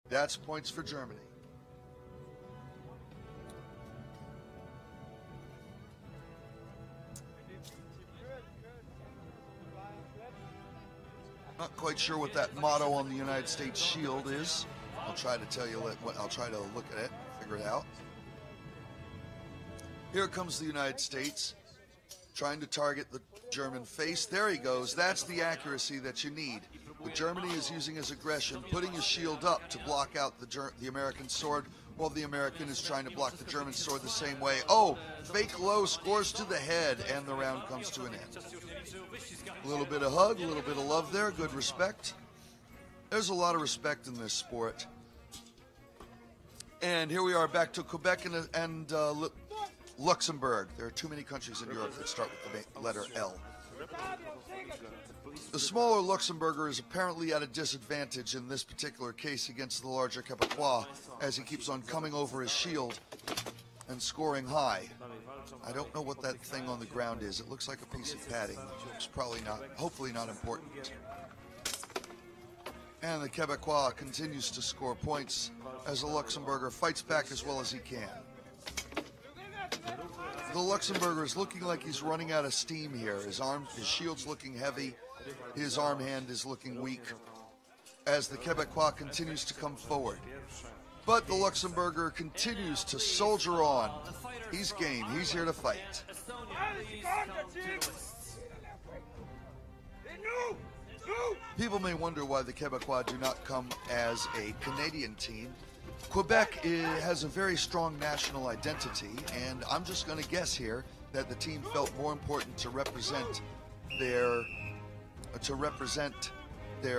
That's points for Germany. Not quite sure what that motto on the United States shield is. I'll try to tell you. I'll try to look at it, figure it out. Here comes the United States, trying to target the German face. There he goes. That's the accuracy that you need. What Germany is using his aggression, putting his shield up to block out the American sword, while the American is trying to block the German sword the same way. Oh, fake low scores to the head, and the round comes to an end. A little bit of hug, a little bit of love there, good respect. There's a lot of respect in this sport. And here we are back to Quebec and Luxembourg. There are too many countries in Europe that start with the letter L. The smaller Luxembourger is apparently at a disadvantage in this particular case against the larger Quebecois, as he keeps on coming over his shield and scoring high. I don't know what that thing on the ground is. It looks like a piece of padding. It's probably not, hopefully not important. And the Quebecois continues to score points as the Luxembourger fights back as well as he can. The Luxembourger is looking like he's running out of steam here. His shield's looking heavy. His arm hand is looking weak as the Quebecois continues to come forward. But the Luxembourger continues to soldier on. He's game. He's here to fight. People may wonder why the Quebecois do not come as a Canadian team. Quebec has a very strong national identity, and I'm just going to guess here that the team felt more important to represent their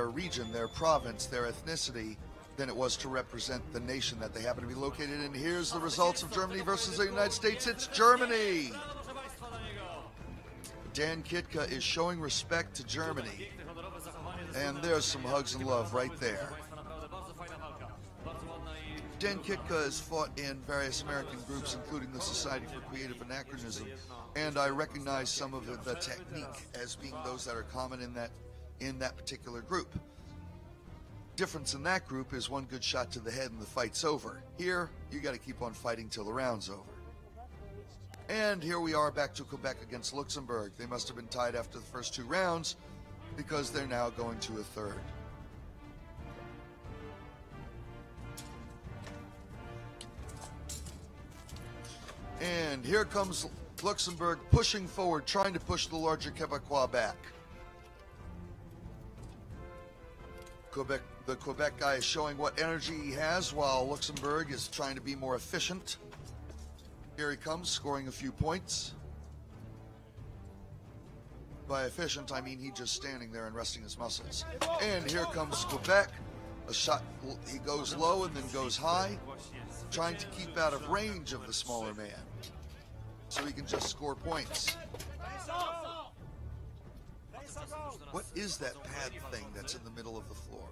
region, their province, their ethnicity, than it was to represent the nation that they happen to be located in. Here's the results of Germany versus the United States. It's Germany! Dan Kitka is showing respect to Germany. And there's some hugs and love right there. Dan Kitka has fought in various American groups, including the Society for Creative Anachronism, and I recognize some of the technique as being those that are common in that particular group. Difference in that group is one good shot to the head and the fight's over. Here, you got to keep on fighting till the round's over. And here we are back to Quebec against Luxembourg. They must have been tied after the first two rounds because they're now going to a third. And here comes Luxembourg pushing forward, trying to push the larger Quebecois back. The Quebec guy is showing what energy he has, while Luxembourg is trying to be more efficient. Here he comes, scoring a few points. By efficient, I mean he just standing there and resting his muscles. And here comes Quebec. A shot, he goes low and then goes high, trying to keep out of range of the smaller man, so he can just score points. What is that pad thing that's in the middle of the floor?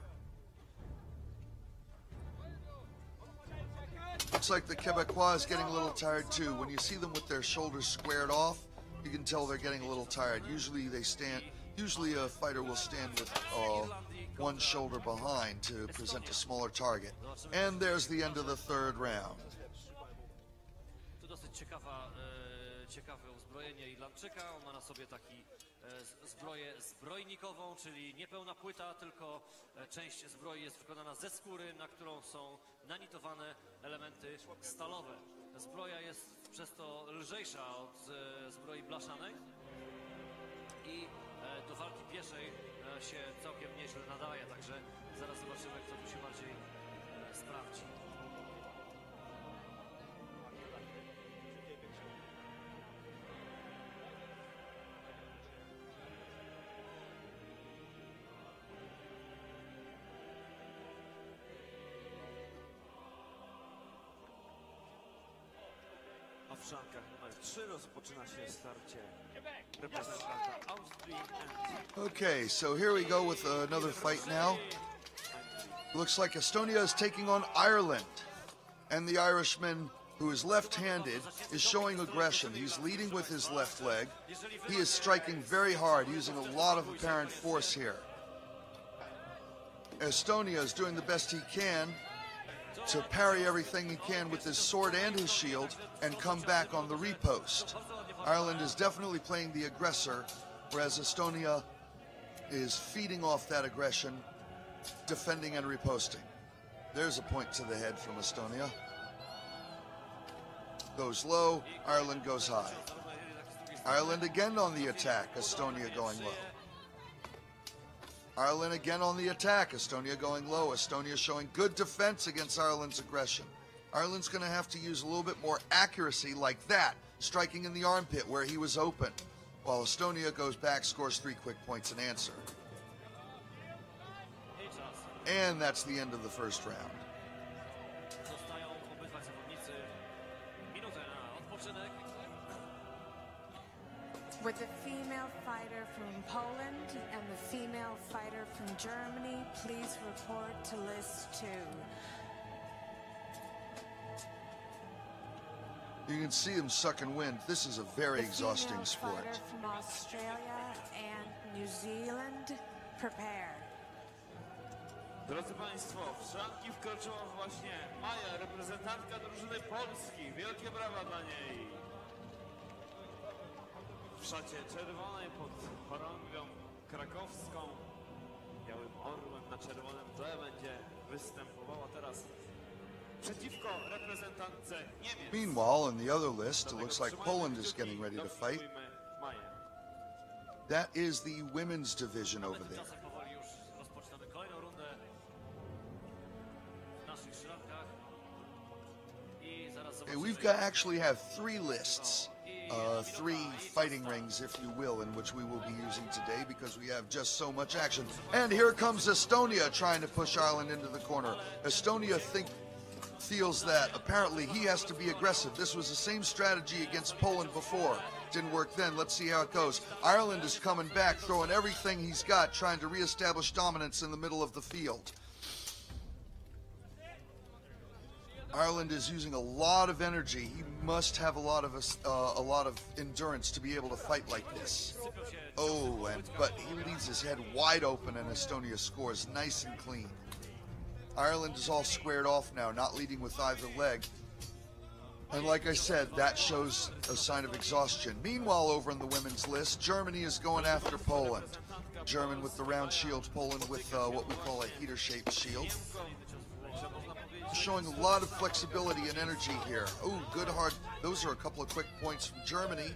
Looks like the Quebecois is getting a little tired too. When you see them with their shoulders squared off, you can tell they're getting a little tired. Usually a fighter will stand with one shoulder behind to present a smaller target. And there's the end of the third round. Ciekawe uzbrojenie Irlandczyka. On ma na sobie taki zbroję zbrojnikową, czyli niepełna płyta, tylko część zbroi jest wykonana ze skóry, na którą są nanitowane elementy stalowe. Zbroja jest przez to lżejsza od zbroi blaszanej i do walki pieszej się całkiem nieźle nadaje, także zaraz zobaczymy, kto tu się bardziej sprawdzi. W szankach numer 3 rozpoczyna się starcie reprezentanta Austrii. Okay, so here we go with another fight now. Looks like Estonia is taking on Ireland. And the Irishman, who is left-handed, is showing aggression. He's leading with his left leg. He is striking very hard, using a lot of apparent force here. Estonia is doing the best he can, to parry everything he can with his sword and his shield and come back on the repost. Ireland is definitely playing the aggressor, whereas Estonia is feeding off that aggression, defending and reposting. There's a point to the head from Estonia. Goes low, Ireland goes high. Ireland again on the attack, Estonia going low. Ireland again on the attack, Estonia going low. Estonia showing good defense against Ireland's aggression. Ireland's going to have to use a little bit more accuracy like that, striking in the armpit where he was open, while Estonia goes back, scores 3 quick points and answer. And that's the end of the first round. With the female fighter from Poland and the female fighter from Germany, please report to list 2. You can see them sucking wind. This is a very exhausting sport. The female fighter from Australia and New Zealand, prepare. Drodzy Państwo, w szranki wkroczyła właśnie Maja, reprezentantka drużyny Polski. Wielkie brawa dla niej. W szacie czerwonej pod chorągwią krakowską, białym orłem na czerwonym tle będzie występowała teraz przeciwko reprezentantce Niemiec. Meanwhile, in the other list, it looks like Poland is getting ready to fight. That is the women's division over there. Okay, actually have 3 lists. 3 fighting rings, if you will, in which we will be using today because we have just so much action. And here comes Estonia trying to push Ireland into the corner. Estonia feels that apparently he has to be aggressive. This was the same strategy against Poland before. Didn't work then. Let's see how it goes. Ireland is coming back, throwing everything he's got, trying to reestablish dominance in the middle of the field. Ireland is using a lot of energy. He must have a lot of endurance to be able to fight like this. Oh, but he leaves his head wide open, and Estonia scores nice and clean. Ireland is all squared off now, not leading with either leg. And like I said, that shows a sign of exhaustion. Meanwhile, over in the women's list, Germany is going after Poland. German with the round shield, Poland with what we call a heater-shaped shield. Showing a lot of flexibility and energy here. Oh, good hard. Those are a couple of quick points from Germany.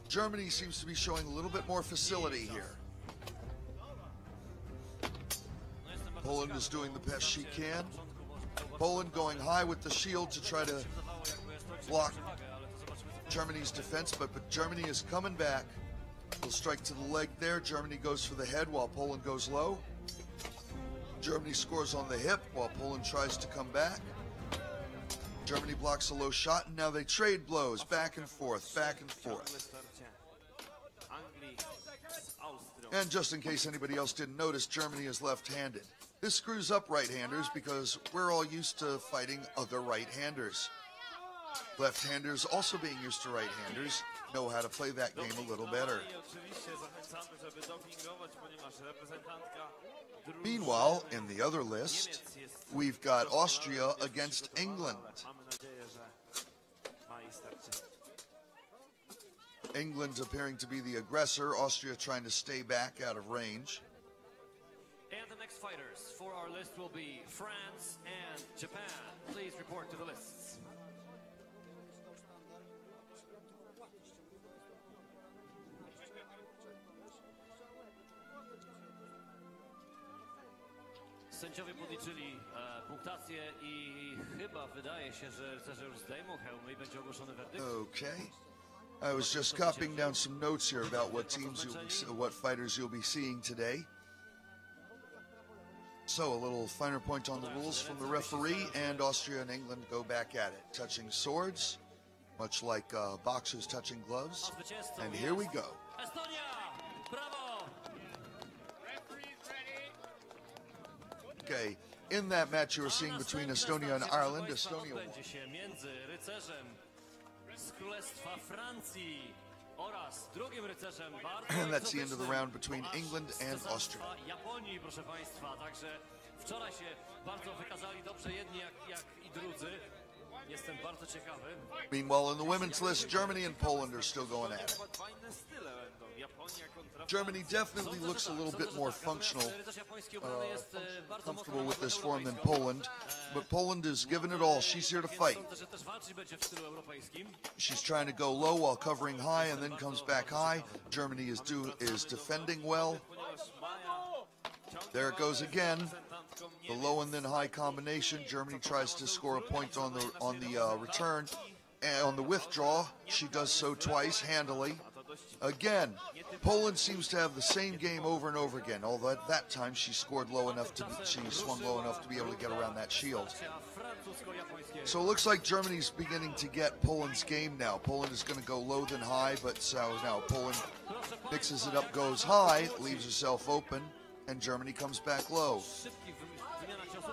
Germany seems to be showing a little bit more facility here. Poland is doing the best she can. Poland going high with the shield to try to block Germany's defense, but Germany is coming back. Will strike to the leg there. Germany goes for the head while Poland goes low. Germany scores on the hip while Poland tries to come back. Germany blocks a low shot, and now they trade blows back and forth, back and forth. And just in case anybody else didn't notice, Germany is left-handed. This screws up right-handers because we're all used to fighting other right-handers. Left-handers, also being used to right-handers, know how to play that game a little better. Meanwhile, in the other list, we've got Austria against England. England appearing to be the aggressor, Austria trying to stay back out of range. And the next fighters for our list will be France and Japan. Please report to the lists. Sędziowie podliczyli punktację i chyba wydaje się, że rycerze już zdejmą hełmy i będzie ogłoszony werdykt. Okay. I was just copying down some notes here about what fighters you'll be seeing today. So a little finer point on the rules from the referee, and Austria and England go back at it, touching swords, much like boxers touching gloves. And here we go. Okay, in that match you were seeing between Estonia and Ireland, Estonia won. Z Królestwa Francji oraz drugim rycerzem And that's the end of the round between England and Austria. Japonii, proszę Państwa, także wczoraj się bardzo wykazali dobrze jedni jak i drudzy. Jestem bardzo ciekawy. Meanwhile, in the women's list, Germany and Poland are still going at it. Germany definitely looks a little bit more functional, comfortable with this form than Poland, but Poland is giving it all. She's here to fight. She's trying to go low while covering high and then comes back high. Germany is defending well. There it goes again. The low and then high combination. Germany tries to score a point on the return. And on the withdraw, she does so twice handily. Again, Poland seems to have the same game over and over again, although at that time she scored low enough she swung low enough to be able to get around that shield. So it looks like Germany's beginning to get Poland's game now. Poland is going to go low then high, but so now Poland mixes it up, goes high, leaves herself open, and Germany comes back low.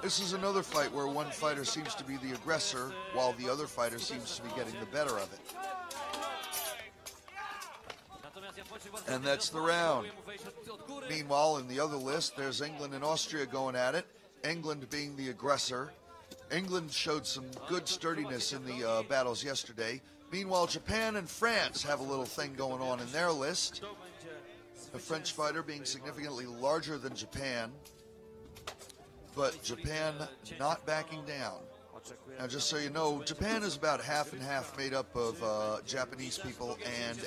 This is another fight where one fighter seems to be the aggressor while the other fighter seems to be getting the better of it. And that's the round. Meanwhile, in the other list, there's England and Austria going at it. England being the aggressor. England showed some good sturdiness in the battles yesterday. Meanwhile, Japan and France have a little thing going on in their list. The French fighter being significantly larger than Japan, but Japan not backing down. Now, just so you know, Japan is about half and half made up of Japanese people and